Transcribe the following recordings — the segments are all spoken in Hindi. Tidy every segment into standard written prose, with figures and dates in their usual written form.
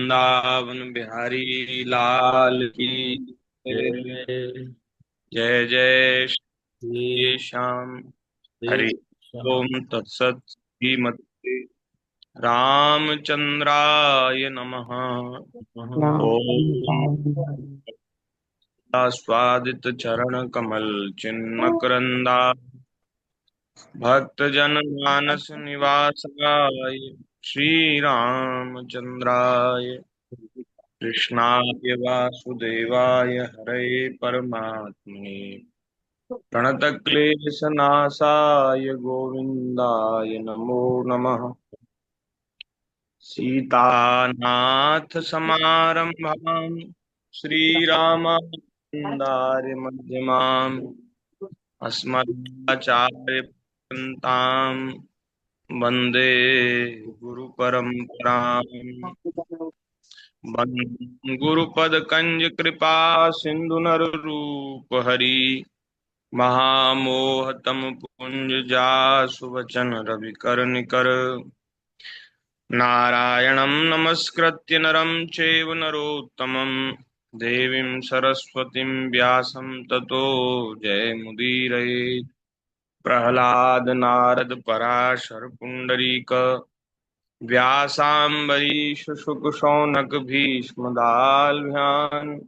वृंदावन बिहारी लाल की जय। जय जय जय श्री श्री श्याम। श्री हरि ओम श्याम तत्सत। श्रीमते रामचंद्राय नमः। ओम स्वादित चरण कमल चिन्ह क्रंदा भक्त जन मानस निवासाय श्री रामचंद्राय कृष्णाय वासुदेवाय हरे परमात्मने प्रणतक्लेशनाशाय गोविन्दाय नमो नमः। सीतानाथ समारम्भाम् श्रीरामानन्दार्यमध्यमाम् अस्मदाचार्यपर्यन्ताम् वन्दे गुरुपरम्पराम्। गुरुपदकंज कृपा सिंधु नर रूप हरि महामोहतम पुंज जासु वचन रवि कर निकर। नारायणं नमस्कृत्य नरं चैव नरोत्तमं देवीं सरस्वतीं व्यासं ततो जयमुदीरये। प्रह्लाद नारद पराशर पुंडरीक व्यासाम्बरीश शुक शौनक भीष्म दाल्भ्यान्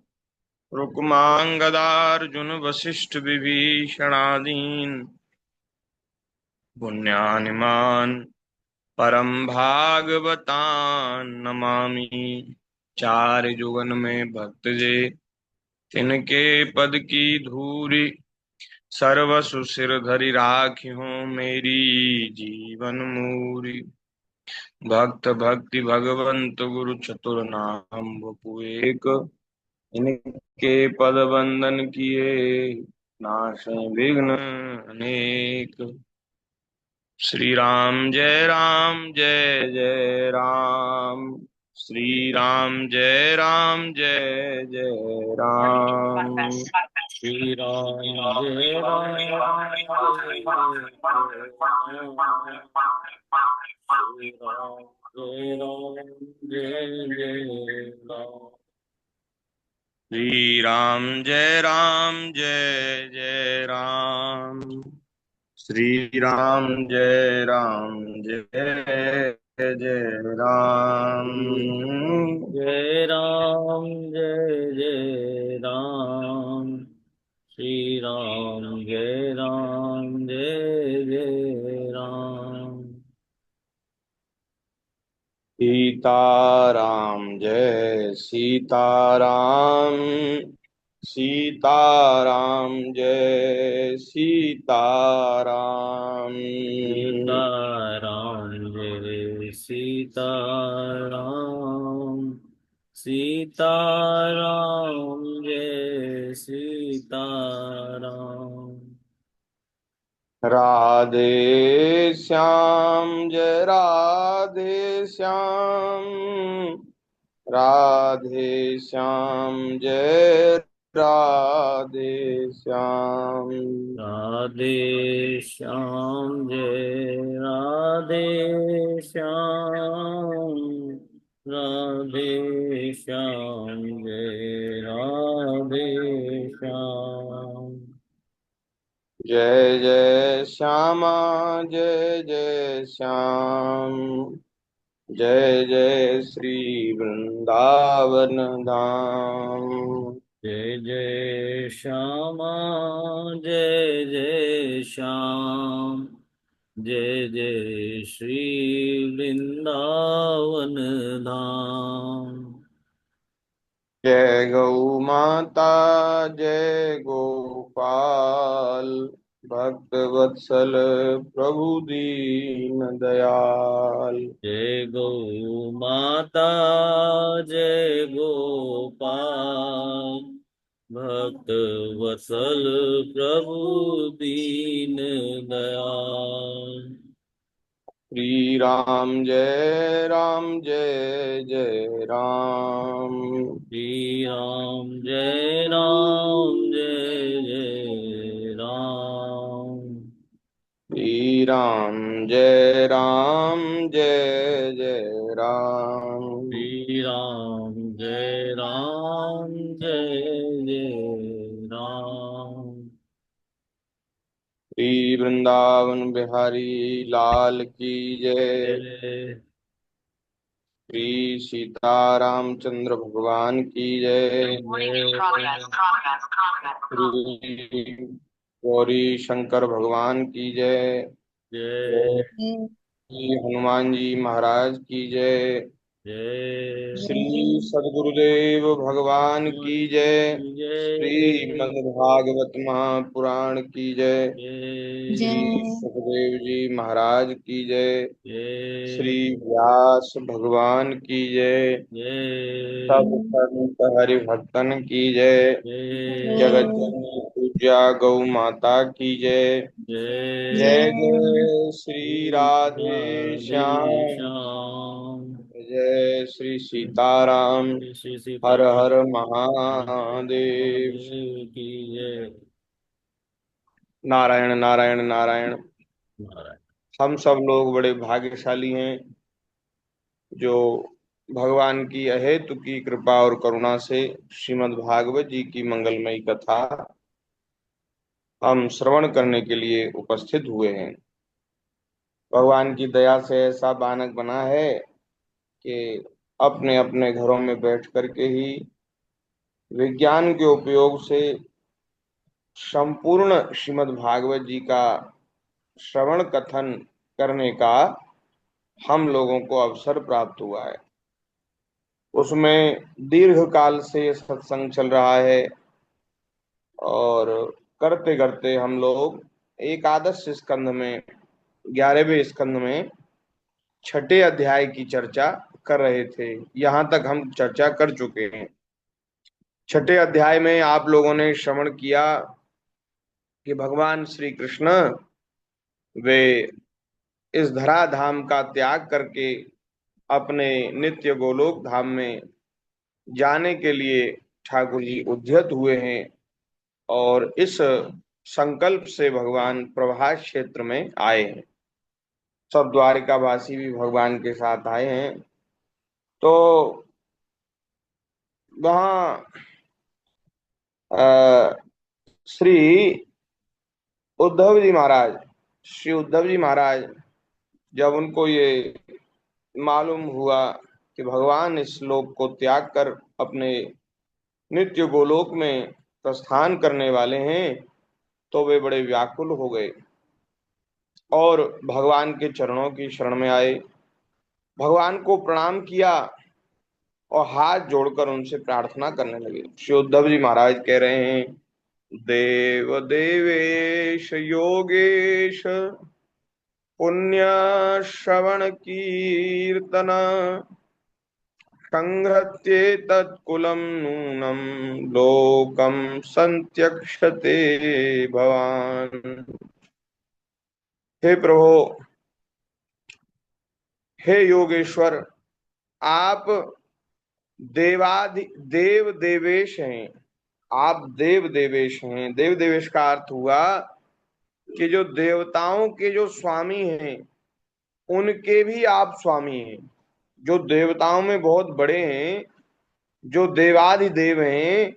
रुक्मांगदार्जुन वसिष्ठ विभीषणादीन् पुण्यानिमान् परम भागवतान् नमामि। चार जुगन में भक्त जे तिनके पद की धूरी सर्वसु सिर धरि राखियों मेरी जीवन मूरी। भक्त भक्ति भगवंत गुरु चतुर नाम वपु एक इनके पद बंदन किए नाशे विघ्न अनेक। श्री राम जय जय राम। श्री राम जय जय राम। श्री राम जय राम जय जय राम श्री राम जय राम जय जय राम राम जय जय राम। श्री राम जय जय राम। जय राम जय जय राम श्री राम जय राम जय जय राम सीताराम जय सीताराम। सीताराम जय सीताराम। सीताराम जय सीताराम सीताराम जय सीताराम राधे श्याम जय राधे श्याम। राधे श्याम जय राधे श्याम। राधे श्याम जय राधे श्याम राधे श्याम जय राधे श्याम जय जय श्यामा जय जय श्याम। जय जय श्री वृंदावन धाम। जय जय श्यामा जय जय श्याम जय जय श्री वृंदावन धाम जय गौ माता जय गोपाल भक्त वत्सल प्रभु दीन दयाल। जय गौ माता जय गोपाल भक्त वत्सल प्रभु दीन दयाल राम जय जय राम। जय राम जय जय राम श्री राम जय जय राम। राम जय राम जय जय राम। श्री वृंदावन बिहारी लाल की जय। जय श्री सीतारामचंद्र भगवान की जय। श्री गौरी शंकर भगवान की जय। जय श्री हनुमान जी महाराज की जय। जय श्री सद्गुरुदेव भगवान की जय। जय श्रीमद्भागवत महापुराण की जय। श्री जय सुखदेव जी महाराज की जय। श्री जय व्यास भगवान की जय। जय सब संत हरि भक्तन की जय। जगत जय जननी पूज्या गौ माता की जय। जय जय श्री राधे राधे श्याम। श्याम। जय श्री सीताराम। श्री हर हर सीताराम महादेव। महादेव की जय। नारायण नारायण नारायण। नारायण। हम सब लोग बड़े भाग्यशाली हैं जो भगवान की अहेतु की कृपा और करुणा से श्रीमद् भागवत जी की मंगलमयी कथा हम श्रवण करने के लिए उपस्थित हुए हैं। भगवान की दया से ऐसा बानक बना है कि अपने अपने घरों में बैठ करके ही विज्ञान के उपयोग से संपूर्ण श्रीमद् भागवत जी का श्रवण कथन करने का हम लोगों को अवसर प्राप्त हुआ है। उसमें दीर्घ काल से ये सत्संग चल रहा है और करते करते हम लोग एकादश स्कंध में 11वें स्कंध में छठे अध्याय की चर्चा कर रहे थे। यहाँ तक हम चर्चा कर चुके हैं। छठे अध्याय में आप लोगों ने श्रवण किया कि भगवान श्री कृष्ण वे इस धरा धाम का त्याग करके अपने नित्य गोलोक धाम में जाने के लिए ठाकुर जी उद्यत हुए हैं और इस संकल्प से भगवान प्रभास क्षेत्र में आए हैं। सब द्वारिकावासी भी भगवान के साथ आए हैं। तो वहाँ श्री उद्धव जी महाराज श्री उद्धव जी महाराज जब उनको ये मालूम हुआ कि भगवान इस लोक को त्याग कर अपने नित्य गोलोक में प्रस्थान करने वाले हैं तो वे बड़े व्याकुल हो गए और भगवान के चरणों की शरण में आए। भगवान को प्रणाम किया और हाथ जोड़कर उनसे प्रार्थना करने लगे। श्री उद्धव जी महाराज कह रहे हैं, देव देवेश योगेश पुण्य श्रवण कीर्तन संहृत्ये तत्कुलं नूनं लोकं संत्यक्षते भवान। हे प्रभु, हे योगेश्वर, आप देवादि देव देवेश हैं। आप देव देवेश हैं। देव देवेश का अर्थ हुआ कि जो देवताओं के जो स्वामी हैं उनके भी आप स्वामी हैं। जो देवताओं में बहुत बड़े हैं, जो देवाधिदेव हैं,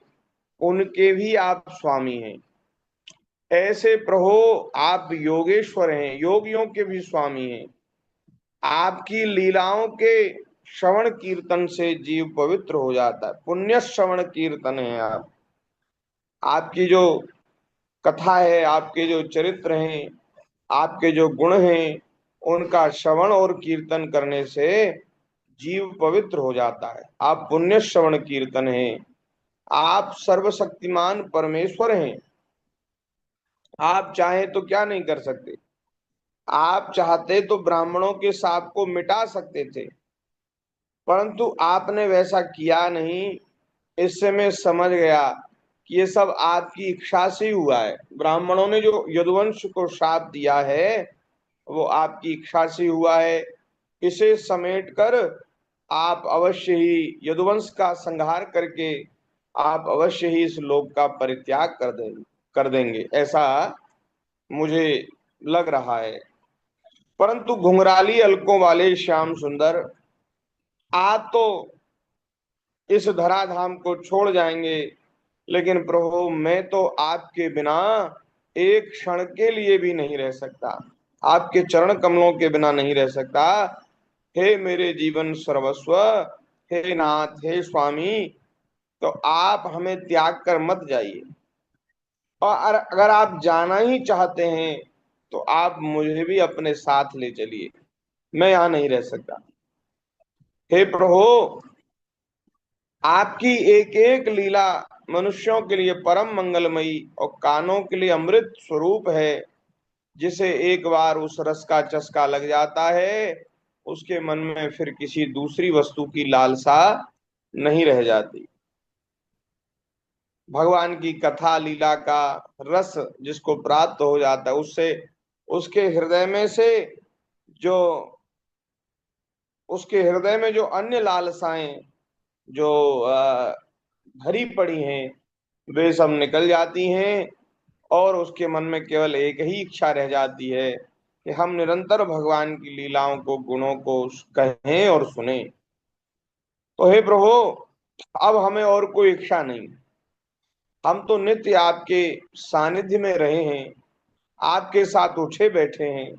उनके भी आप स्वामी हैं। ऐसे प्रभु आप योगेश्वर हैं, योगियों के भी स्वामी हैं। आपकी लीलाओं के श्रवण कीर्तन से जीव पवित्र हो जाता है। पुण्य श्रवण कीर्तन है आप। आपकी जो कथा है, आपके जो चरित्र हैं, आपके जो गुण हैं, उनका श्रवण और कीर्तन करने से जीव पवित्र हो जाता है। आप पुण्य श्रवण कीर्तन हैं। आप सर्वशक्तिमान परमेश्वर हैं। आप चाहें तो क्या नहीं कर सकते। आप चाहते तो ब्राह्मणों के शाप को मिटा सकते थे, परंतु आपने वैसा किया नहीं। इससे मैं समझ गया कि ये सब आपकी इच्छा से ही हुआ है। ब्राह्मणों ने जो यदुवंश को शाप दिया है वो आपकी इच्छा से हुआ है। इसे समेट कर आप अवश्य ही यदुवंश का संहार करके आप अवश्य ही इस लोक का परित्याग कर देंगे ऐसा मुझे लग रहा है। परंतु घुंघराली अलकों वाले श्याम सुंदर, आप तो इस धराधाम को छोड़ जाएंगे, लेकिन प्रभु मैं तो आपके बिना एक क्षण के लिए भी नहीं रह सकता, आपके चरण कमलों के बिना नहीं रह सकता। हे मेरे जीवन सर्वस्व, हे नाथ, हे स्वामी, तो आप हमें त्याग कर मत जाइए। और अगर आप जाना ही चाहते हैं तो आप मुझे भी अपने साथ ले चलिए, मैं यहाँ नहीं रह सकता। हे प्रभु, आपकी एक एक लीला मनुष्यों के लिए परम मंगलमयी और कानों के लिए अमृत स्वरूप है। जिसे एक बार उस रस का चस्का लग जाता है, उसके मन में फिर किसी दूसरी वस्तु की लालसा नहीं रह जाती। भगवान की कथा लीला का रस जिसको प्राप्त हो जाता है, उससे उसके हृदय में से जो उसके हृदय में जो अन्य लालसाएं जो भरी पड़ी हैं, वे सब निकल जाती हैं। और उसके मन में केवल एक ही इच्छा रह जाती है कि हम निरंतर भगवान की लीलाओं को, गुणों को कहें और सुने। तो हे प्रभु, अब हमें और कोई इच्छा नहीं। हम तो नित्य आपके सानिध्य में रहे हैं, आपके साथ उठे बैठे हैं,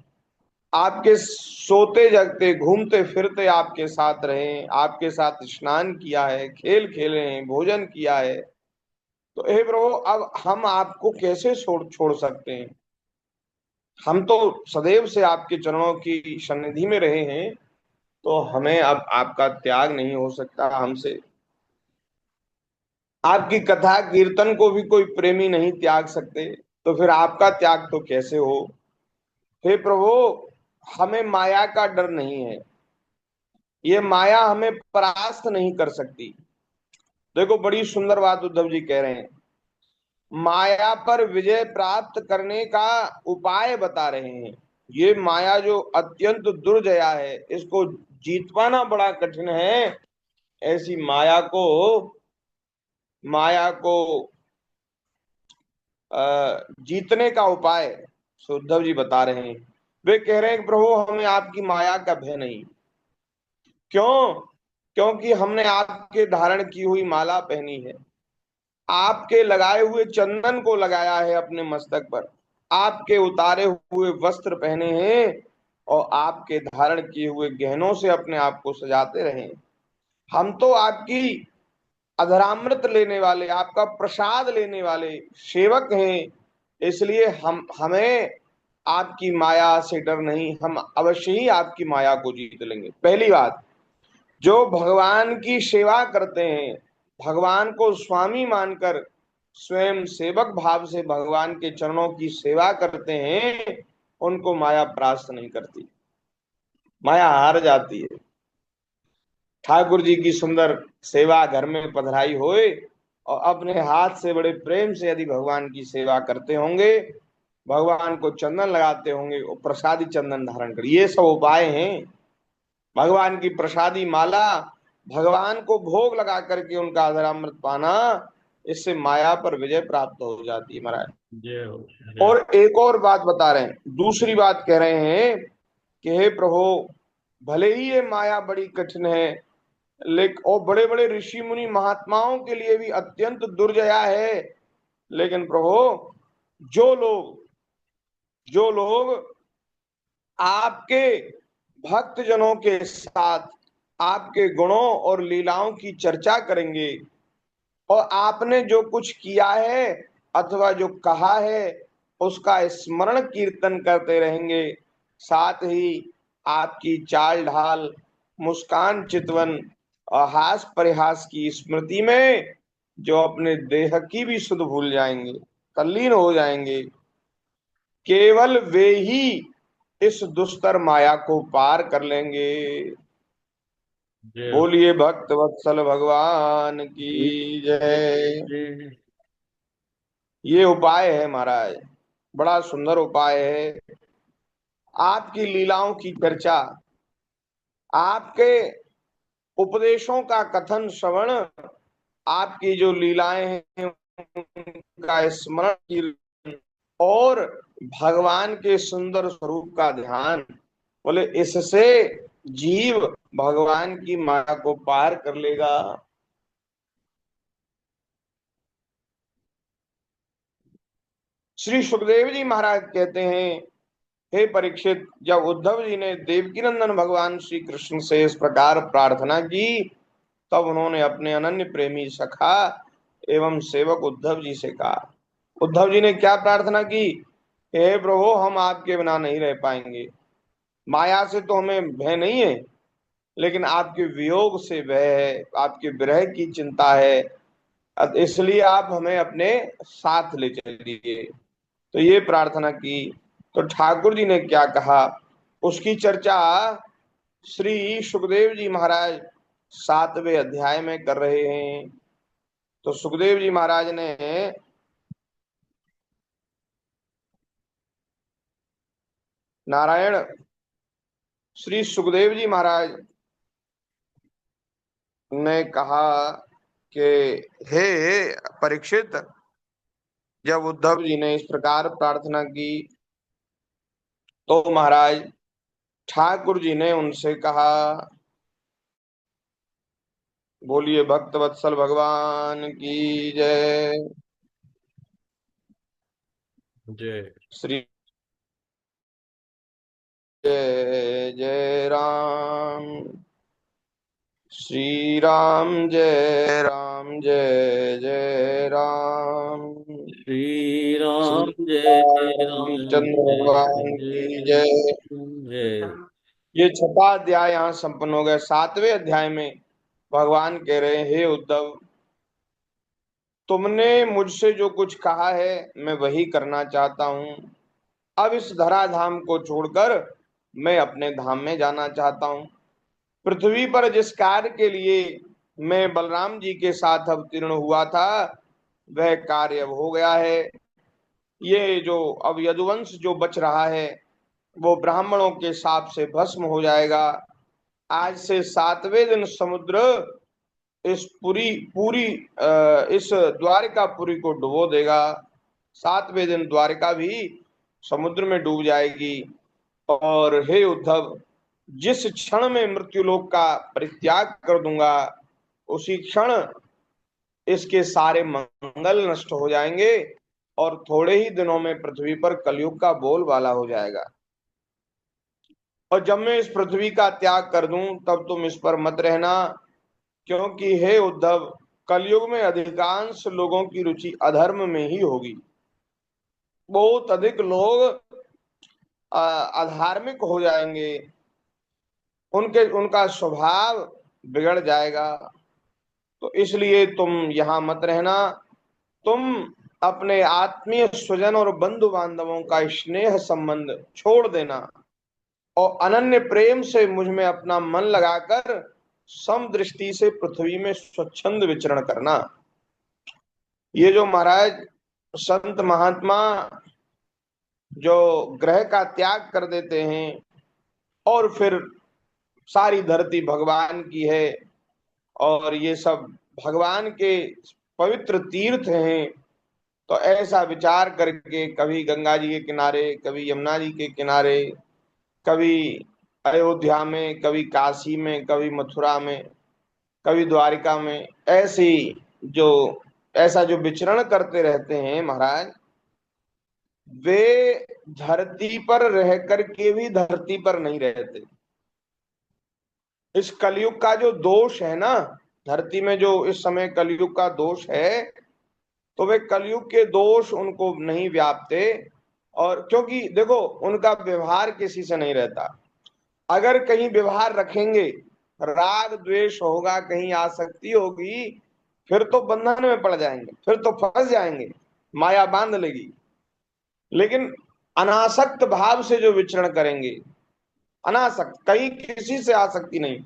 आपके सोते जगते घूमते फिरते आपके साथ रहे हैं, आपके साथ स्नान किया है, खेल खेले हैं, भोजन किया है। तो हे प्रभु, अब हम आपको कैसे छोड़ छोड़ सकते हैं? हम तो सदैव से आपके चरणों की सन्निधि में रहे हैं, तो हमें अब आपका त्याग नहीं हो सकता हमसे। आपकी कथा कीर्तन को भी कोई प्रेमी नहीं त्याग सकते, तो फिर आपका त्याग तो कैसे हो? हे प्रभु, हमें माया का डर नहीं है, ये माया हमें परास्त नहीं कर सकती। देखो, बड़ी सुंदर बात उद्धव जी कह रहे हैं, माया पर विजय प्राप्त करने का उपाय बता रहे हैं। ये माया जो अत्यंत दुर्जया है, इसको जीत पाना बड़ा कठिन है। ऐसी माया को जीतने का उपाय उद्धव जी बता रहे हैं। वे कह रहे हैं कि प्रभु, हमें आपकी माया का भय नहीं। क्यों? क्योंकि हमने आपके धारण की हुई माला पहनी है, आपके लगाए हुए चंदन को लगाया है अपने मस्तक पर, आपके उतारे हुए वस्त्र पहने हैं, और आपके धारण किए हुए गहनों से अपने आप को सजाते रहे। हम तो आपकी अधरामृत लेने वाले, आपका प्रसाद लेने वाले सेवक हैं। इसलिए हमें आपकी माया से डर नहीं, हम अवश्य ही आपकी माया को जीत लेंगे। पहली बात, जो भगवान की सेवा करते हैं, भगवान को स्वामी मानकर स्वयं सेवक भाव से भगवान के चरणों की सेवा करते हैं, उनको माया परास्त नहीं करती, माया हार जाती है। ठाकुर जी की सुंदर सेवा घर में पधराई होए और अपने हाथ से बड़े प्रेम से यदि भगवान की सेवा करते होंगे, भगवान को चंदन लगाते होंगे और प्रसादी चंदन धारण कर, ये सब उपाय हैं। भगवान की प्रसादी माला, भगवान को भोग लगा करके उनका अधरामृत पाना, इससे माया पर विजय प्राप्त हो जाती है महाराज। जय हो, जय और हो। एक और बात बता रहे हैं, दूसरी बात कह रहे हैं कि हे प्रभु, भले ही ये माया बड़ी कठिन है, लेकिन और बड़े बड़े ऋषि मुनि महात्माओं के लिए भी अत्यंत दुर्जया है, लेकिन प्रभु, जो लोग आपके भक्त जनों के साथ आपके गुणों और लीलाओं की चर्चा करेंगे, और आपने जो कुछ किया है अथवा जो कहा है उसका स्मरण कीर्तन करते रहेंगे, साथ ही आपकी चाल ढाल, मुस्कान चितवन और हास परिहास की स्मृति में जो अपने देह की भी सुध भूल जाएंगे, तल्लीन हो जाएंगे, केवल वे ही इस दुस्तर माया को पार कर लेंगे। जय हो। बोलिए भक्त वत्सल भगवान की जय। जय। ये उपाय है महाराज, बड़ा सुंदर उपाय है। आपकी लीलाओं की चर्चा, आपके उपदेशों का कथन श्रवण, आपकी जो लीलाएं हैं उनका स्मरण कीर्तन, और भगवान के सुंदर स्वरूप का ध्यान, बोले इससे जीव भगवान की माया को पार कर लेगा। श्री सुखदेव जी महाराज कहते हैं, हे परीक्षित, जब उद्धव जी ने देवकीनंदन भगवान श्री कृष्ण से इस प्रकार प्रार्थना की, तब उन्होंने अपने अनन्य प्रेमी सखा एवं सेवक उद्धव जी से कहा। उद्धव जी ने क्या प्रार्थना की? हे प्रभु, हम आपके बिना नहीं रह पाएंगे। माया से तो हमें भय नहीं है, लेकिन आपके वियोग से भय है, आपके विरह की चिंता है। इसलिए आप हमें अपने साथ ले चलिए। तो ये प्रार्थना की। तो ठाकुर जी ने क्या कहा, उसकी चर्चा श्री सुखदेव जी महाराज 7वें अध्याय में कर रहे हैं। तो सुखदेव जी महाराज ने नारायण श्री सुखदेव जी महाराज ने कहा कि हे परीक्षित, जब उद्धव जी ने इस प्रकार प्रार्थना की, तो महाराज ठाकुर जी ने उनसे कहा, बोलिए भक्त वत्सल भगवान की जय। जय श्री जय जय राम, श्री राम जय राम, जय जय राम। श्री श्री राम जय राम रामचंद्र जय भगवान की जय जय। जय। ये 6वां अध्याय यहाँ संपन्न हो गया। 7वें अध्याय में भगवान कह रहे हैं, हे उद्धव, तुमने मुझसे जो कुछ कहा है मैं वही करना चाहता हूँ। अब इस धराधाम को छोड़कर मैं अपने धाम में जाना चाहता हूँ। पृथ्वी पर जिस कार्य के लिए मैं बलराम जी के साथ अवतीर्ण हुआ था, वह कार्य अब हो गया है। ये जो अब यदुवंश जो बच रहा है, वो ब्राह्मणों के शाप से भस्म हो जाएगा। आज से 7वें दिन समुद्र इस पूरी पूरी इस द्वारिकापुरी को डुबो देगा। 7वें दिन द्वारिका भी समुद्र में डूब जाएगी। और हे उद्धव, जिस क्षण में मृत्युलोक का परित्याग कर दूंगा, उसी क्षण इसके सारे मंगल नष्ट हो जाएंगे और थोड़े ही दिनों में पृथ्वी पर कलयुग का बोलबाला हो जाएगा। और जब मैं इस पृथ्वी का त्याग कर दूं, तब तुम इस पर मत रहना, क्योंकि हे उद्धव, कलयुग में अधिकांश लोगों की रुचि अधर्म में ही होगी। बहुत अधिक लोग अधार्मिक हो जाएंगे, उनका स्वभाव बिगड़ जाएगा। तो इसलिए तुम यहां मत रहना। तुम अपने आत्मीय स्वजन और बंधु बांधवों का स्नेह संबंध छोड़ देना और अनन्य प्रेम से मुझ में अपना मन लगाकर समदृष्टि से पृथ्वी में स्वच्छंद विचरण करना। ये जो महाराज संत महात्मा जो ग्रह का त्याग कर देते हैं और फिर सारी धरती भगवान की है और ये सब भगवान के पवित्र तीर्थ हैं, तो ऐसा विचार करके कभी गंगा जी के किनारे, कभी यमुना जी के किनारे, कभी अयोध्या में, कभी काशी में, कभी मथुरा में, कभी द्वारिका में, जो ऐसा जो विचरण करते रहते हैं महाराज, वे धरती पर रह करके भी धरती पर नहीं रहते। इस कलयुग का जो दोष है ना, धरती में जो इस समय कलयुग का दोष है, तो वे कलयुग के दोष उनको नहीं व्यापते। और क्योंकि देखो, उनका व्यवहार किसी से नहीं रहता। अगर कहीं व्यवहार रखेंगे, राग द्वेष होगा, कहीं आसक्ति होगी, फिर तो बंधन में पड़ जाएंगे, फिर तो फंस जाएंगे, माया बांध लेगी। लेकिन अनासक्त भाव से जो विचरण करेंगे, अनासक्त, कहीं किसी से आसक्ति नहीं,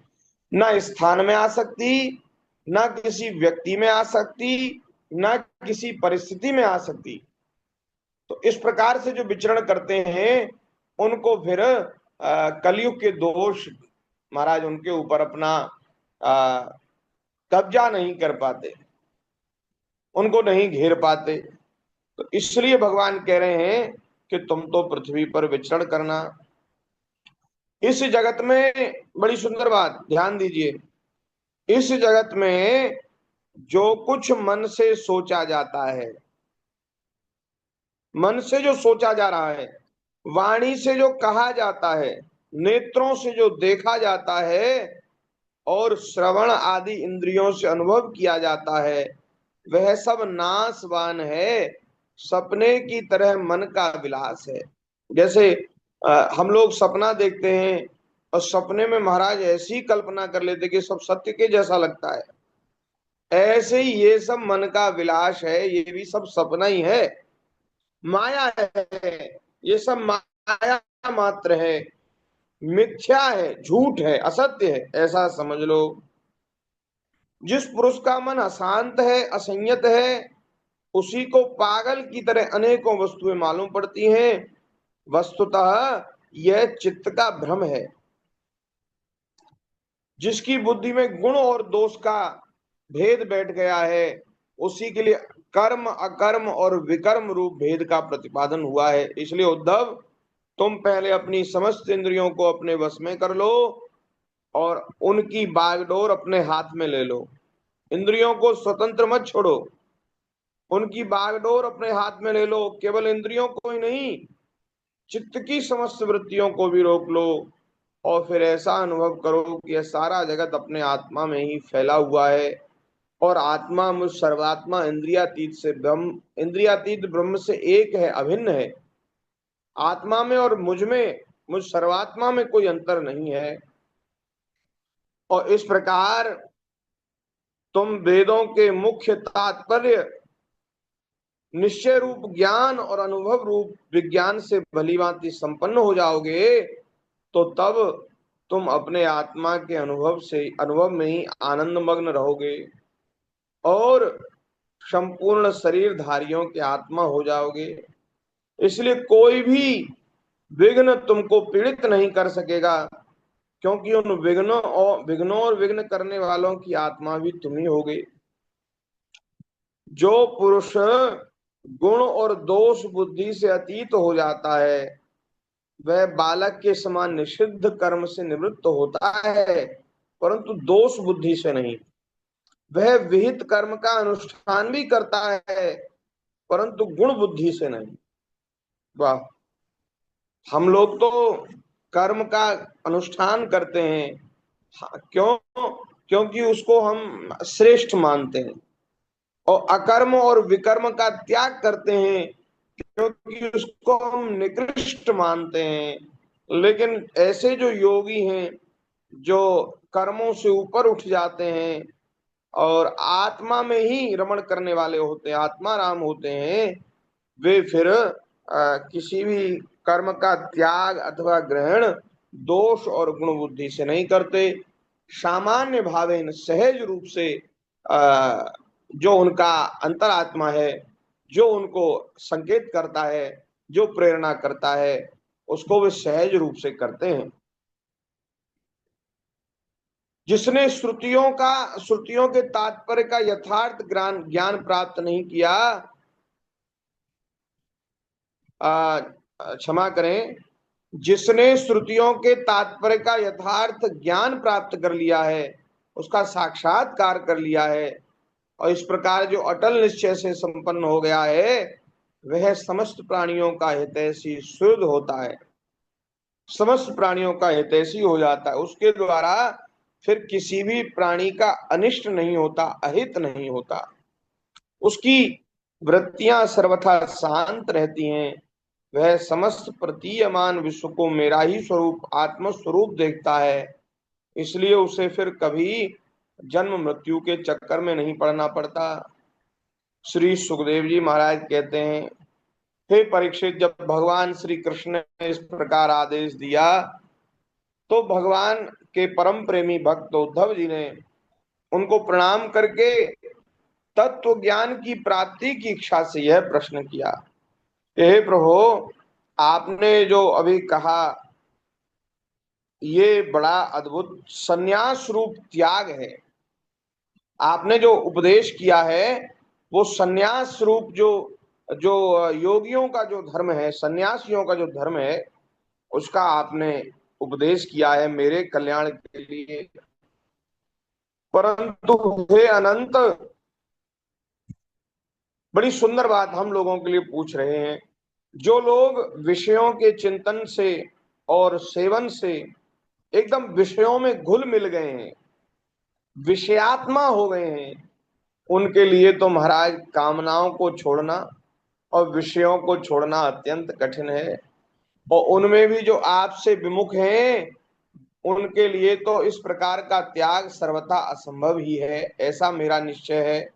ना स्थान में आसक्ति, ना किसी व्यक्ति में आसक्ति, ना किसी परिस्थिति में आसक्ति, तो इस प्रकार से जो विचरण करते हैं, उनको फिर कलयुग के दोष महाराज उनके ऊपर अपना कब्जा नहीं कर पाते, उनको नहीं घेर पाते। तो इसलिए भगवान कह रहे हैं कि तुम तो पृथ्वी पर विचरण करना। इस जगत में बड़ी सुंदर बात ध्यान दीजिए, इस जगत में जो कुछ मन से सोचा जाता है, मन से जो सोचा जा रहा है, वाणी से जो कहा जाता है, नेत्रों से जो देखा जाता है और श्रवण आदि इंद्रियों से अनुभव किया जाता है, वह सब नाशवान है, सपने की तरह मन का विलास है। जैसे हम लोग सपना देखते हैं और सपने में महाराज ऐसी कल्पना कर लेते कि सब सत्य के जैसा लगता है, ऐसे ही ये सब मन का विलास है, ये भी सब सपना ही है, माया है, ये सब माया मात्र है, मिथ्या है, झूठ है, असत्य है, ऐसा समझ लो। जिस पुरुष का मन अशांत है, असंयत है, उसी को पागल की तरह अनेकों वस्तुएं मालूम पड़ती हैं। वस्तुतः यह चित्त का भ्रम है। जिसकी बुद्धि में गुण और दोष का भेद बैठ गया है, उसी के लिए कर्म अकर्म और विकर्म रूप भेद का प्रतिपादन हुआ है। इसलिए उद्धव, तुम पहले अपनी समस्त इंद्रियों को अपने वश में कर लो और उनकी बागडोर अपने हाथ में ले लो। इंद्रियों को स्वतंत्र मत छोड़ो, उनकी बागडोर अपने हाथ में ले लो। केवल इंद्रियों को ही नहीं, चित्त की समस्त वृत्तियों को भी रोक लो और फिर ऐसा अनुभव करो कि यह सारा जगत अपने आत्मा में ही फैला हुआ है और आत्मा मुझ सर्वात्मा इंद्रियातीत ब्रह्म से एक है, अभिन्न है। आत्मा में और मुझ में, मुझ सर्वात्मा में कोई अंतर नहीं है। और इस प्रकार तुम वेदों के मुख्य तात्पर्य, निश्चय रूप ज्ञान और अनुभव रूप विज्ञान से भलीभांति संपन्न हो जाओगे, तो तब तुम अपने आत्मा के अनुभव में ही आनंद मग्न रहोगे और संपूर्ण शरीरधारियों के आत्मा हो जाओगे। इसलिए कोई भी विघ्न तुमको पीड़ित नहीं कर सकेगा, क्योंकि उन विघ्नों और विघ्न करने वालों की आत्मा भी तुम ही होगे। जो पुरुष गुण और दोष बुद्धि से अतीत हो जाता है, वह बालक के समान निषिद्ध कर्म से निवृत्त होता है, परंतु दोष बुद्धि से नहीं। वह विहित कर्म का अनुष्ठान भी करता है, परंतु गुण बुद्धि से नहीं। वाह! हम लोग तो कर्म का अनुष्ठान करते हैं, क्यों? क्योंकि उसको हम श्रेष्ठ मानते हैं, और अकर्म और विकर्म का त्याग करते हैं क्योंकि उसको हम निकृष्ट मानते हैं। लेकिन ऐसे जो योगी हैं, जो कर्मों से ऊपर उठ जाते हैं और आत्मा में ही रमण करने वाले होते हैं, आत्मा राम होते हैं, वे फिर किसी भी कर्म का त्याग अथवा ग्रहण दोष और गुण बुद्धि से नहीं करते। सामान्य भावेन, सहज रूप से जो उनका अंतरात्मा है, जो उनको संकेत करता है, जो प्रेरणा करता है, उसको वे सहज रूप से करते हैं। जिसने श्रुतियों के तात्पर्य का यथार्थ ज्ञान प्राप्त नहीं किया, क्षमा करें, जिसने श्रुतियों के तात्पर्य का यथार्थ ज्ञान प्राप्त कर लिया है, उसका साक्षात्कार कर लिया है और इस प्रकार जो अटल निश्चय से संपन्न हो गया है, वह समस्त प्राणियों का हितैषी शुद्ध होता है, समस्त प्राणियों का हितैषी हो जाता है। उसके द्वारा फिर किसी भी प्राणी का अनिष्ट नहीं होता, अहित नहीं होता। उसकी वृत्तियां सर्वथा शांत रहती हैं। वह समस्त प्रतीयमान विश्व को मेरा ही स्वरूप, आत्म स्वरूप देखता है। इसलिए उसे फिर कभी जन्म मृत्यु के चक्कर में नहीं पड़ना पड़ता। श्री सुखदेव जी महाराज कहते हैं, हे परीक्षित, जब भगवान श्री कृष्ण ने इस प्रकार आदेश दिया, तो भगवान के परम प्रेमी भक्त उद्धव जी ने उनको प्रणाम करके तत्व ज्ञान की प्राप्ति की इच्छा से यह प्रश्न किया, हे प्रभु, आपने जो अभी कहा, ये बड़ा अद्भुत संन्यास रूप त्याग है। आपने जो उपदेश किया है, वो संन्यास रूप जो जो योगियों का जो धर्म है, सन्यासियों का जो धर्म है, उसका आपने उपदेश किया है मेरे कल्याण के लिए। परंतु हे अनंत, बड़ी सुंदर बात हम लोगों के लिए पूछ रहे हैं। जो लोग विषयों के चिंतन से और सेवन से एकदम विषयों में घुल मिल गए हैं, विषयात्मा हो गए हैं, उनके लिए तो महाराज कामनाओं को छोड़ना और विषयों को छोड़ना अत्यंत कठिन है। और उनमें भी जो आपसे विमुख हैं, उनके लिए तो इस प्रकार का त्याग सर्वथा असंभव ही है, ऐसा मेरा निश्चय है।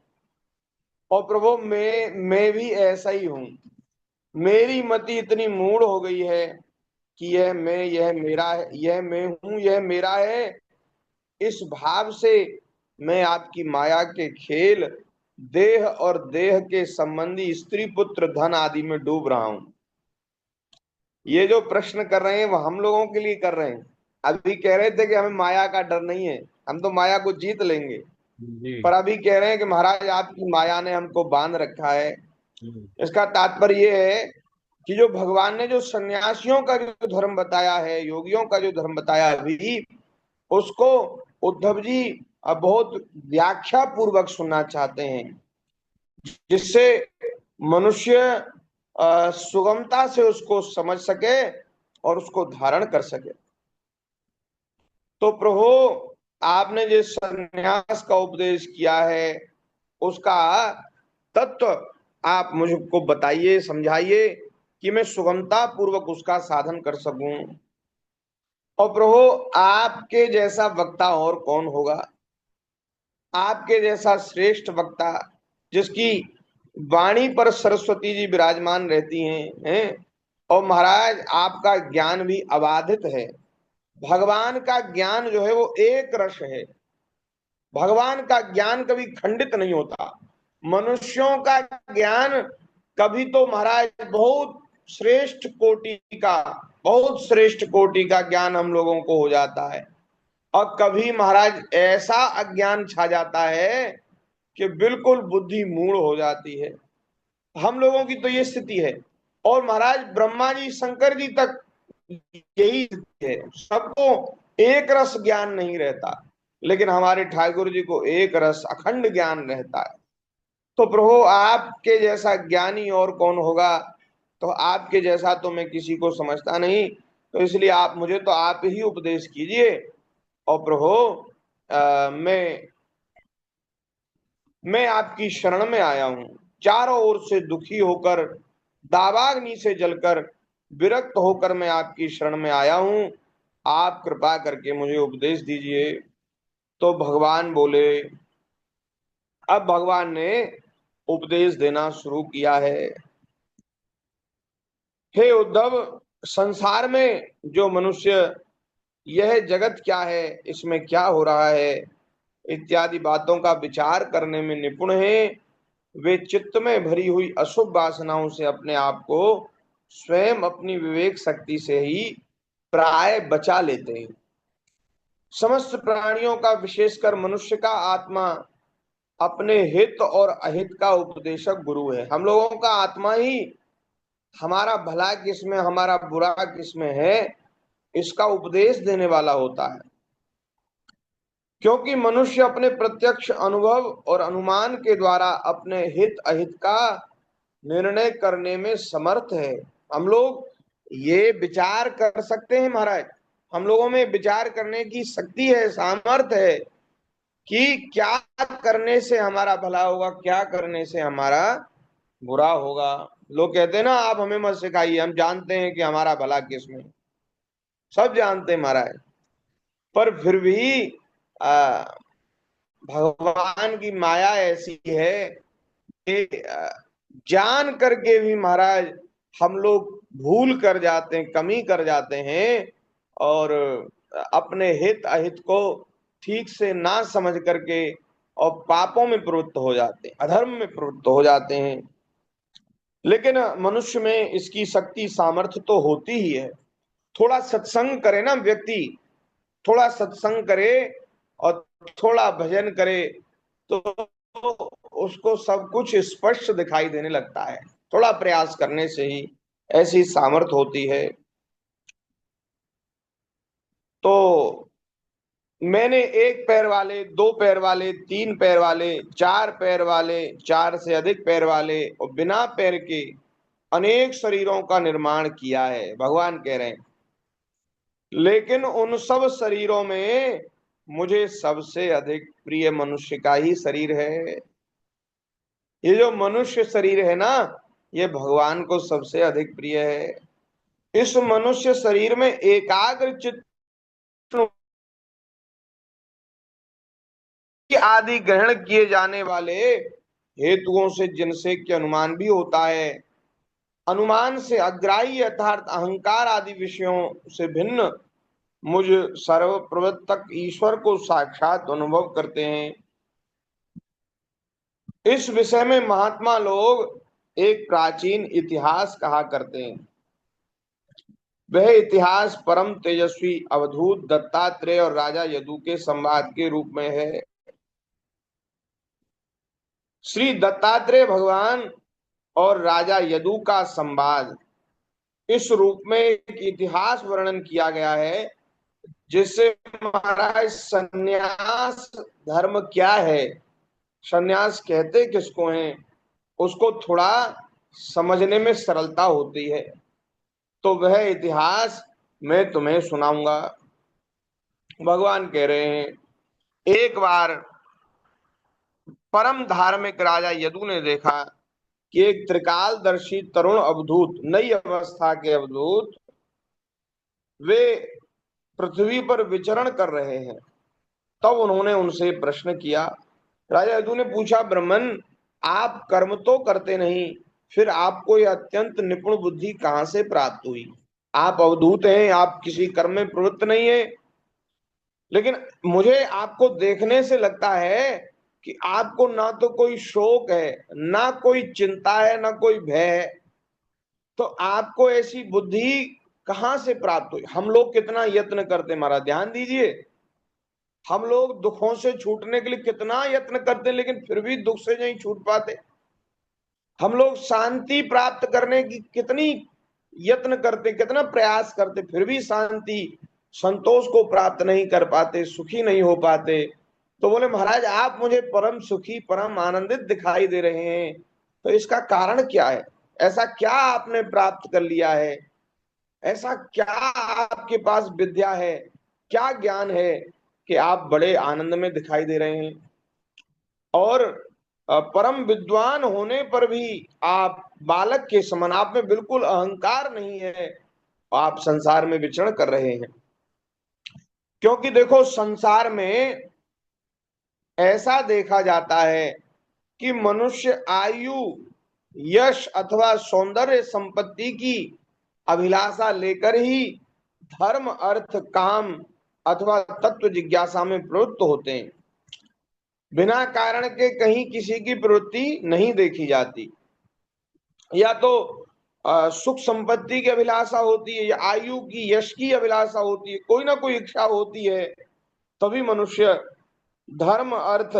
और प्रभु मैं भी ऐसा ही हूं। मेरी मति इतनी मूढ़ हो गई है कि यह मैं, यह मेरा है, यह मैं हूं, यह मेरा है, इस भाव से मैं आपकी माया के खेल, देह और देह के संबंधी स्त्री पुत्र धन आदि में डूब रहा हूं। ये जो प्रश्न कर रहे हैं वो हम लोगों के लिए कर रहे हैं। अभी कह रहे थे कि हमें माया का डर नहीं है, हम तो माया को जीत लेंगे। जी। पर अभी कह रहे हैं कि महाराज आपकी माया ने हमको बांध रखा है। हम्म। इसका तात्पर्य ये है कि जो भगवान ने जो सन्यासियों का जो धर्म बताया है, योगियों का जो धर्म बताया अभी, उसको उद्धव जी अब बहुत व्याख्या पूर्वक सुनना चाहते हैं, जिससे मनुष्य सुगमता से उसको समझ सके और उसको धारण कर सके। तो प्रभु, आपने जिस सन्यास का उपदेश किया है उसका तत्व आप मुझको बताइए, समझाइए कि मैं सुगमता पूर्वक उसका साधन कर सकूं। और प्रभु, आपके जैसा वक्ता और कौन होगा? आपके जैसा श्रेष्ठ वक्ता, जिसकी वाणी पर सरस्वती जी विराजमान रहती हैं। और महाराज आपका ज्ञान भी अबाधित है। भगवान का ज्ञान जो है वो एक रस है। भगवान का ज्ञान कभी खंडित नहीं होता। मनुष्यों का ज्ञान कभी तो महाराज बहुत श्रेष्ठ कोटि का, बहुत श्रेष्ठ कोटि का ज्ञान हम लोगों को हो जाता है, और कभी महाराज ऐसा अज्ञान छा जाता है कि बिल्कुल बुद्धि मूढ़ हो जाती है। हम लोगों की तो ये स्थिति है। और महाराज ब्रह्मा जी शंकर जी तक यही स्थिति है, सबको एक रस ज्ञान नहीं रहता, लेकिन हमारे ठाकुर जी को एक रस अखंड ज्ञान रहता है। तो प्रभु, आपके जैसा ज्ञानी और कौन होगा? तो आपके जैसा तो मैं किसी को समझता नहीं, तो इसलिए आप मुझे तो आप ही उपदेश कीजिए। और प्रभु, मैं आपकी शरण में आया हूं, चारों ओर से दुखी होकर, दावाग्नि से जलकर, विरक्त होकर मैं आपकी शरण में आया हूं। आप कृपा करके मुझे उपदेश दीजिए। तो भगवान बोले। अब भगवान ने उपदेश देना शुरू किया है। हे उद्धव, संसार में जो मनुष्य यह जगत क्या है, इसमें क्या हो रहा है, इत्यादि बातों का विचार करने में निपुण है, वे चित्त में भरी हुई अशुभ वासनाओं से अपने आप को स्वयं अपनी विवेक शक्ति से ही प्राय बचा लेते हैं। समस्त प्राणियों का, विशेषकर मनुष्य का आत्मा अपने हित और अहित का उपदेशक गुरु है। हम लोगों का आत्मा ही हमारा भला किसमें, हमारा बुरा किसमें है, इसका उपदेश देने वाला होता है। क्योंकि मनुष्य अपने प्रत्यक्ष अनुभव और अनुमान के द्वारा अपने हित अहित का निर्णय करने में समर्थ है। हम लोग ये विचार कर सकते हैं महाराज, हम लोगों में विचार करने की शक्ति है, सामर्थ्य है कि क्या करने से हमारा भला होगा, क्या करने से हमारा बुरा होगा। लोग कहते हैं ना, आप हमें मत सिखाइए, हम जानते हैं कि हमारा भला किसमें। सब जानते हैं महाराज, पर फिर भी आ, भगवान की माया ऐसी है कि जान करके भी महाराज हम लोग भूल कर जाते हैं, कमी कर जाते हैं, और अपने हित अहित को ठीक से ना समझ करके और पापों में प्रवृत्त हो जाते हैं, अधर्म में प्रवृत्त हो जाते हैं। लेकिन मनुष्य में इसकी शक्ति सामर्थ्य तो होती ही है। थोड़ा सत्संग करे ना व्यक्ति, थोड़ा सत्संग करे और थोड़ा भजन करे, तो उसको सब कुछ स्पष्ट दिखाई देने लगता है। थोड़ा प्रयास करने से ही ऐसी सामर्थ्य होती है। तो मैंने एक पैर वाले, दो पैर वाले, तीन पैर वाले, चार पैर वाले, चार से अधिक पैर वाले और बिना पैर के अनेक शरीरों का निर्माण किया है, भगवान कह रहे हैं, लेकिन उन सब शरीरों में मुझे सबसे अधिक प्रिय मनुष्य का ही शरीर है। ये जो मनुष्य शरीर है ना, ये भगवान को सबसे अधिक प्रिय है। इस मनुष्य शरीर में एकाग्र चित्त आदि ग्रहण किए जाने वाले हेतुओं से जिनसे कि अनुमान भी होता है, अनुमान से अग्राह्य अर्थात अहंकार आदि विषयों से भिन्न मुझ सर्व प्रवर्तक ईश्वर को साक्षात अनुभव करते हैं। इस विषय में महात्मा लोग एक प्राचीन इतिहास कहा करते हैं। वह इतिहास परम तेजस्वी अवधूत दत्तात्रेय और राजा यदु के संवाद के रूप में है। श्री दत्तात्रेय भगवान और राजा यदु का संवाद इस रूप में एक इतिहास वर्णन किया गया है, जिससे महाराज सन्यास धर्म क्या है, सन्यास कहते किसको हैं, उसको थोड़ा समझने में सरलता होती है। तो वह इतिहास मैं तुम्हें सुनाऊंगा। भगवान कह रहे हैं, एक बार परम धार्मिक राजा यदु ने देखा कि एक त्रिकालदर्शी तरुण अवधूत, नई अवस्था के अवधूत, वे पृथ्वी पर विचरण कर रहे हैं। तब उन्होंने उनसे प्रश्न किया। राजा यदु ने पूछा, ब्राह्मण, आप कर्म तो करते नहीं, फिर आपको यह अत्यंत निपुण बुद्धि कहां से प्राप्त हुई? आप अवधूत हैं, आप किसी कर्म में प्रवृत्त नहीं है, लेकिन मुझे आपको देखने से लगता है कि आपको ना तो कोई शोक है, ना कोई चिंता है, ना कोई भय है। तो आपको ऐसी बुद्धि कहां से प्राप्त हुई? हम लोग कितना यत्न करते हैं, महाराज ध्यान दीजिए, हम लोग दुखों से छूटने के लिए कितना यत्न करते हैं, लेकिन फिर भी दुख से नहीं छूट पाते। हम लोग शांति प्राप्त करने की कितनी यत्न करते, कितना प्रयास करते, फिर भी शांति संतोष को प्राप्त नहीं कर पाते, सुखी नहीं हो पाते। तो बोले, महाराज आप मुझे परम सुखी परम आनंदित दिखाई दे रहे हैं, तो इसका कारण क्या है? ऐसा क्या आपने प्राप्त कर लिया है? ऐसा क्या आपके पास विद्या है, क्या ज्ञान है कि आप बड़े आनंद में दिखाई दे रहे हैं? और परम विद्वान होने पर भी आप बालक के समान, आप में बिल्कुल अहंकार नहीं है, आप संसार में विचरण कर रहे हैं। क्योंकि देखो, संसार में ऐसा देखा जाता है कि मनुष्य आयु, यश अथवा सौंदर्य संपत्ति की अभिलाषा लेकर ही धर्म अर्थ काम अथवा तत्व जिज्ञासा में प्रवृत्त होते हैं। बिना कारण के कहीं किसी की प्रवृत्ति नहीं देखी जाती। या तो सुख संपत्ति की अभिलाषा होती है, या आयु की, यश की अभिलाषा होती है, कोई ना कोई इच्छा होती है, तभी मनुष्य धर्म अर्थ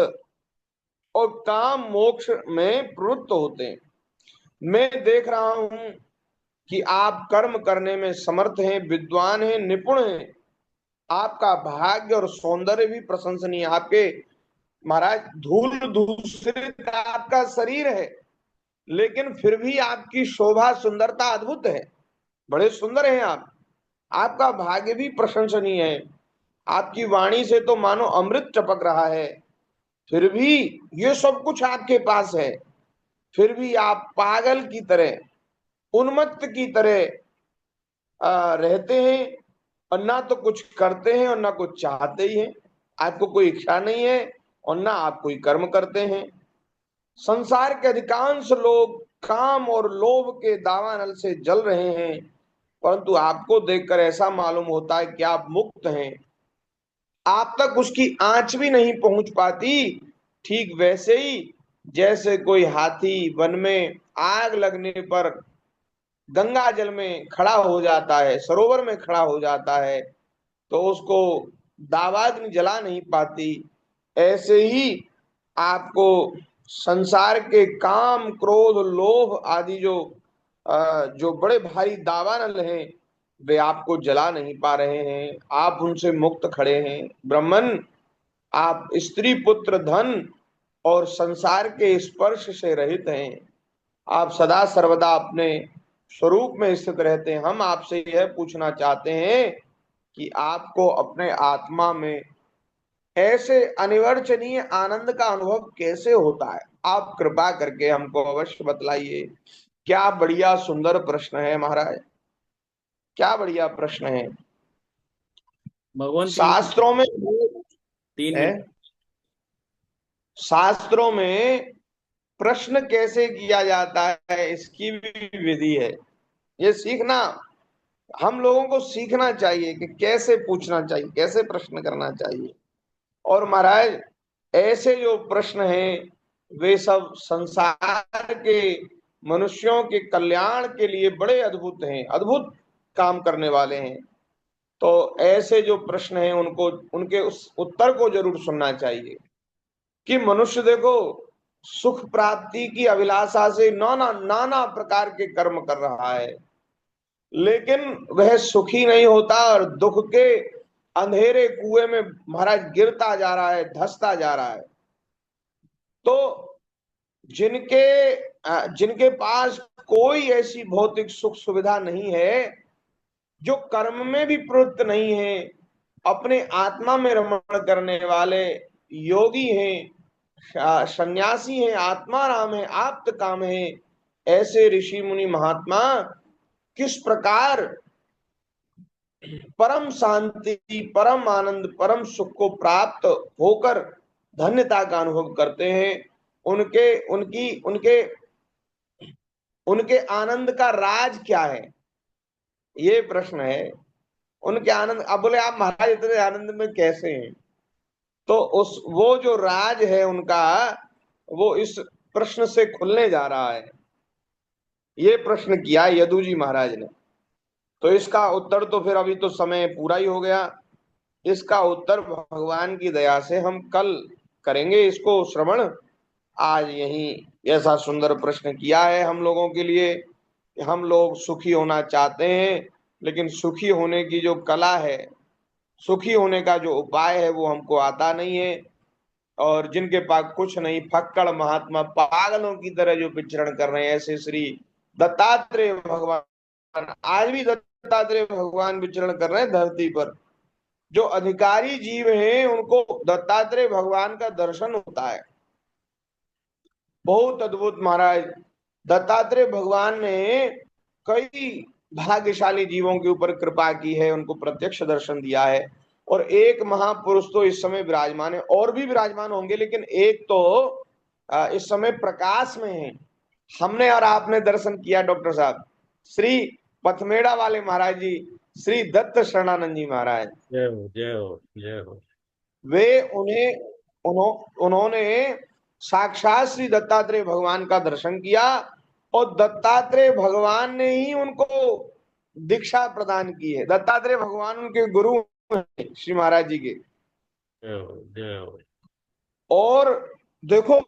और काम मोक्ष में प्रवृत्त होते हैं। मैं देख रहा हूं कि आप कर्म करने में समर्थ हैं, विद्वान हैं, निपुण हैं, आपका भाग्य और सौंदर्य भी प्रशंसनीय। आपके महाराज धूल धूसरित आपका शरीर है, लेकिन फिर भी आपकी शोभा सुंदरता अद्भुत है, बड़े सुंदर हैं आप। आपका भाग्य भी प्रशंसनीय है, आपकी वाणी से तो मानो अमृत टपक रहा है। फिर भी ये सब कुछ आपके पास है, फिर भी आप पागल की तरह, उन्मत्त की तरह रहते हैं, और ना तो कुछ करते हैं और ना कुछ चाहते ही हैं। आपको कोई इच्छा नहीं है और ना आप कोई कर्म करते हैं। संसार के अधिकांश लोग काम और लोभ के दावानल से जल रहे हैं, परंतु आपको देखकर ऐसा मालूम होता है कि आप मुक्त हैं, आप तक उसकी आंच भी नहीं पहुंच पाती। ठीक वैसे ही जैसे कोई हाथी वन में आग लगने पर गंगा जल में खड़ा हो जाता है, सरोवर में खड़ा हो जाता है, तो उसको दावाग्नि जला नहीं पाती। ऐसे ही आपको संसार के काम क्रोध लोभ आदि जो बड़े भारी दावानल हैं, वे आपको जला नहीं पा रहे हैं, आप उनसे मुक्त खड़े हैं। ब्राह्मण, आप स्त्री पुत्र धन और संसार के स्पर्श से रहित हैं, आप सदा सर्वदा अपने स्वरूप में स्थित रहते हैं। हम आपसे यह पूछना चाहते हैं कि आपको अपने आत्मा में ऐसे अनिर्वचनीय आनंद का अनुभव कैसे होता है, आप कृपा करके हमको अवश्य बतलाइए। क्या बढ़िया सुंदर प्रश्न है महाराज, क्या बढ़िया प्रश्न है। भगवान 3 मिनट, शास्त्रों में 3 मिनट। है, शास्त्रों में प्रश्न कैसे किया जाता है इसकी भी विधि है। ये सीखना, हम लोगों को सीखना चाहिए कि कैसे पूछना चाहिए, कैसे प्रश्न करना चाहिए। और महाराज ऐसे जो प्रश्न हैं वे सब संसार के मनुष्यों के कल्याण के लिए बड़े अद्भुत हैं, अद्भुत काम करने वाले हैं। तो ऐसे जो प्रश्न हैं उनको, उनके उस उत्तर को जरूर सुनना चाहिए। कि मनुष्य देखो सुख प्राप्ति की अभिलाषा से नाना नाना प्रकार के कर्म कर रहा है, लेकिन वह सुखी नहीं होता और दुख के अंधेरे कुएं में महाराज गिरता जा रहा है, धंसता जा रहा है। तो जिनके पास कोई ऐसी भौतिक सुख सुविधा नहीं है, जो कर्म में भी प्रवृत्त नहीं है, अपने आत्मा में रमण करने वाले योगी हैं, सन्यासी हैं, आत्मा राम है, आप्त काम है, ऐसे ऋषि मुनि महात्मा किस प्रकार परम शांति, परम आनंद, परम सुख को प्राप्त होकर धन्यता का अनुभव करते हैं। उनके उनकी उनके उनके आनंद का राज क्या है, ये प्रश्न है। उनके आनंद, अब बोले आप महाराज इतने आनंद में कैसे हैं, तो उस वो जो राज है उनका, वो इस प्रश्न से खुलने जा रहा है। ये प्रश्न किया यदु जी महाराज ने। तो इसका उत्तर तो फिर अभी तो समय पूरा ही हो गया, इसका उत्तर भगवान की दया से हम कल करेंगे इसको श्रवण। आज यही ऐसा सुंदर प्रश्न किया है हम लोगों के लिए कि हम लोग सुखी होना चाहते हैं, लेकिन सुखी होने की जो कला है, सुखी होने का जो उपाय है वो हमको आता नहीं है। और जिनके पास कुछ नहीं, फक्कड़ महात्मा पागलों की तरह जो विचरण कर रहे हैं, ऐसे श्री दत्तात्रेय भगवान, आज भी दत्तात्रेय भगवान विचरण कर रहे हैं धरती पर। जो अधिकारी जीव हैं उनको दत्तात्रेय भगवान का दर्शन होता है। बहुत अद्भुत महाराज, दत्तात्रेय भगवान ने कई भाग्यशाली जीवों के ऊपर कृपा की है, उनको प्रत्यक्ष दर्शन दिया है। और एक महापुरुष तो इस समय विराजमान है, और भी विराजमान होंगे, लेकिन एक तो इस समय प्रकाश में है। हमने और आपने दर्शन किया डॉक्टर साहब, श्री पथमेड़ा वाले महाराज जी, श्री दत्त शरणानंद जी महाराज। जय हो, जय हो, जय हो। वे उन्होंने साक्षात श्री दत्तात्रेय भगवान का दर्शन किया, और दत्तात्रेय भगवान ने ही उनको दीक्षा प्रदान की है। दत्तात्रेय भगवान उनके गुरु हैं श्री महाराज जी के। जय हो, जय हो। और देखो,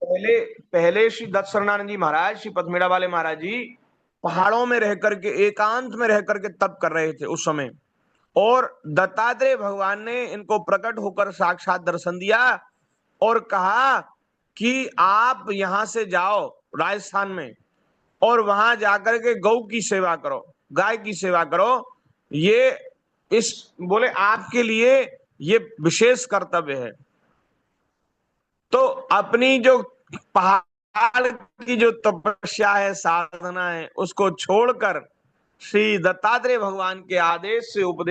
पहले पहले श्री दत्त शरणानंद जी महाराज, श्री पथमेड़ा वाले महाराज जी पहाड़ों में रह करके, एकांत में रह करके तप कर रहे थे उस समय। और दत्तात्रेय भगवान ने इनको प्रकट होकर साक्षात दर्शन दिया और कहा कि आप यहां से जाओ राजस्थान में, और वहां जाकर के गौ की सेवा करो, गाय की सेवा करो। ये इस बोले आपके लिए ये विशेष कर्तव्य है। तो अपनी जो पहाड़ की जो तपस्या है, साधना है, उसको छोड़कर श्री दत्तात्रेय भगवान के आदेश से, उपदेश